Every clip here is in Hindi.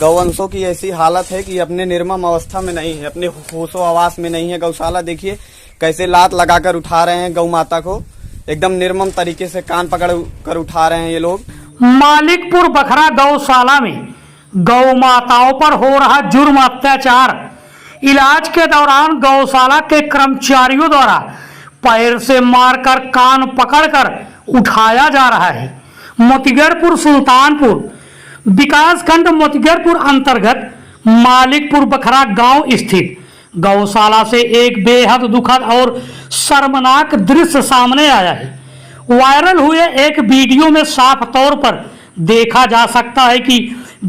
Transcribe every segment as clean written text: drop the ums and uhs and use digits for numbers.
गौवंशों की ऐसी हालत है कि अपने निर्मम अवस्था में नहीं है, अपने होशो आवास में नहीं है। गौशाला देखिए कैसे लात लगाकर उठा रहे हैं गौ माता को, एकदम निर्मम तरीके से कान पकड़ कर उठा रहे हैं ये लोग। मालिकपुर बखरा गौशाला में गौ माताओं पर हो रहा जुर्म अत्याचार। इलाज के दौरान गौशाला के कर्मचारियों द्वारा पैर से मारकर कान पकड़कर उठाया जा रहा है। मोतीगरपुर सुल्तानपुर विकासखंड मोतीगरपुर अंतर्गत मालिकपुर बखरा गांव स्थित गौशाला से एक बेहद दुखद और शर्मनाक दृश्य सामने आया है। वायरल हुए एक वीडियो में साफ तौर पर देखा जा सकता है कि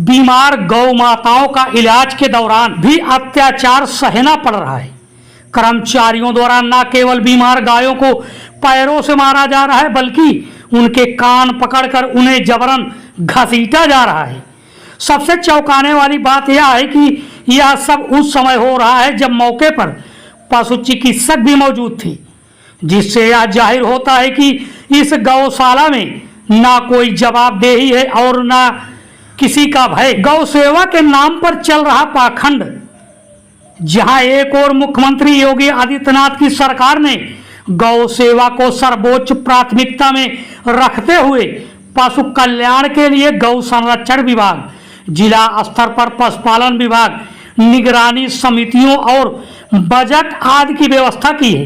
बीमार गौ माताओं का इलाज के दौरान भी अत्याचार सहना पड़ रहा है। कर्मचारियों द्वारा न केवल बीमार गायों को पैरों से मारा जा रहा है, बल्कि उनके कान पकड़कर उन्हें जबरन घसीटा जा रहा है। सबसे चौंकाने वाली बात यह है कि यह सब उस समय हो रहा है जब मौके पर पशु चिकित्सक भी मौजूद थी, जिससे यह जाहिर होता है कि इस गौशाला में ना कोई जवाबदेही है और ना किसी का भय। गौ सेवा के नाम पर चल रहा पाखंड, जहां एक और मुख्यमंत्री योगी आदित्यनाथ की सरकार ने गौ सेवा को सर्वोच्च प्राथमिकता में रखते हुए पशु कल्याण के लिए गौ संरक्षण विभाग, जिला स्तर पर पशुपालन विभाग, निगरानी समितियों और बजट आदि की व्यवस्था की है।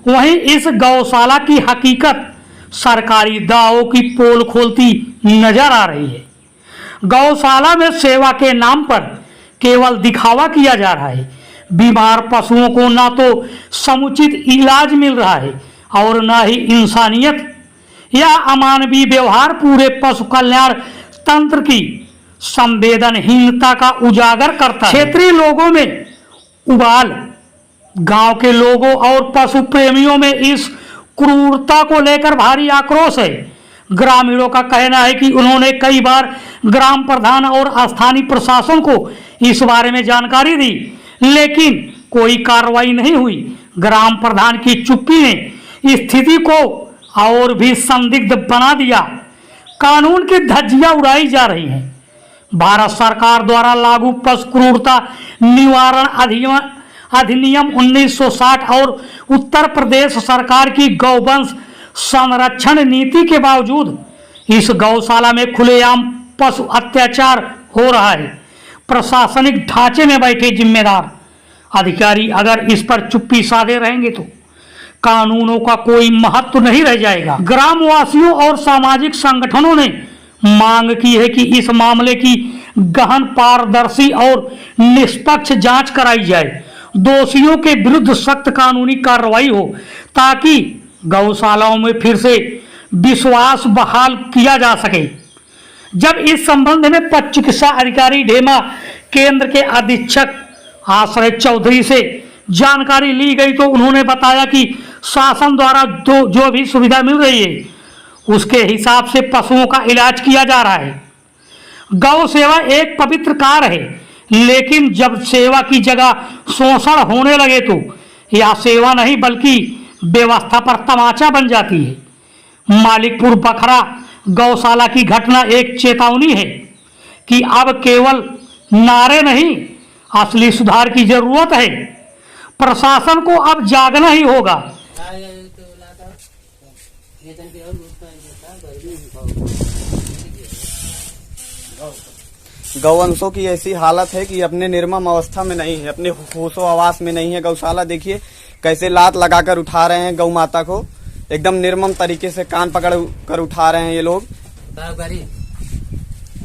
वहीं इस गौशाला की हकीकत सरकारी दावों की पोल खोलती नजर आ रही है। गौशाला में सेवा के नाम पर केवल दिखावा किया जा रहा है। बीमार पशुओं को ना तो समुचित इलाज मिल रहा है और ना ही इंसानियत। यह अमानवीय व्यवहार पूरे पशु कल्याण तंत्र की संवेदनहीनता का उजागर करता है। क्षेत्रीय लोगों में उबाल, गांव के लोगों और पशु प्रेमियों में इस क्रूरता को लेकर भारी आक्रोश है। ग्रामीणों का कहना है कि उन्होंने कई बार ग्राम प्रधान और स्थानीय प्रशासन को इस बारे में जानकारी दी, लेकिन कोई कार्रवाई नहीं हुई। ग्राम प्रधान की चुप्पी ने स्थिति को और भी संदिग्ध बना दिया। कानून की धज्जियां उड़ाई जा रही हैं। भारत सरकार द्वारा लागू पशु क्रूरता निवारण अधिनियम 1960 और उत्तर प्रदेश सरकार की गौवंश संरक्षण नीति के बावजूद इस गौशाला में खुलेआम पशु अत्याचार हो रहा है। प्रशासनिक ढांचे में बैठे जिम्मेदार अधिकारी अगर इस पर चुप्पी साधे रहेंगे तो कानूनों का कोई महत्व नहीं रह जाएगा। ग्रामवासियों और सामाजिक संगठनों ने मांग की है कि इस मामले की गहन, पारदर्शी और निष्पक्ष जांच कराई जाए। दोषियों के विरुद्ध सख्त कानूनी कार्रवाई हो ताकि गौशालाओं में फिर से विश्वास बहाल किया जा सके। जब इस संबंध में पशु चिकित्सा अधिकारी ढेमा केंद्र के अधीक्षक आश्रय चौधरी से जानकारी ली गई तो उन्होंने बताया कि शासन द्वारा जो भी सुविधा मिल रही है उसके हिसाब से पशुओं का इलाज किया जा रहा है। गौ सेवा एक पवित्र कार्य है, लेकिन जब सेवा की जगह शोषण होने लगे तो यह सेवा नहीं बल्कि व्यवस्था पर तमाचा बन जाती है। मालिकपुर बखरा गौशाला की घटना एक चेतावनी है कि अब केवल नारे नहीं, असली सुधार की जरूरत है। प्रशासन को अब जागना ही होगा। गौवंशों की ऐसी हालत है कि अपने निर्मम अवस्था में नहीं है, अपने होशो आवास में नहीं है। गौशाला देखिए कैसे लात लगाकर उठा रहे हैं गौ माता को, एकदम निर्मम तरीके से कान पकड़ कर उठा रहे हैं ये लोग।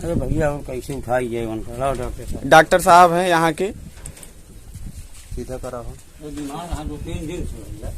अरे भैया और कैसे उठाई जाए उनका? डॉक्टर साहब हैं यहाँ के, सीधा करा हो। बीमार 2-3 दिन से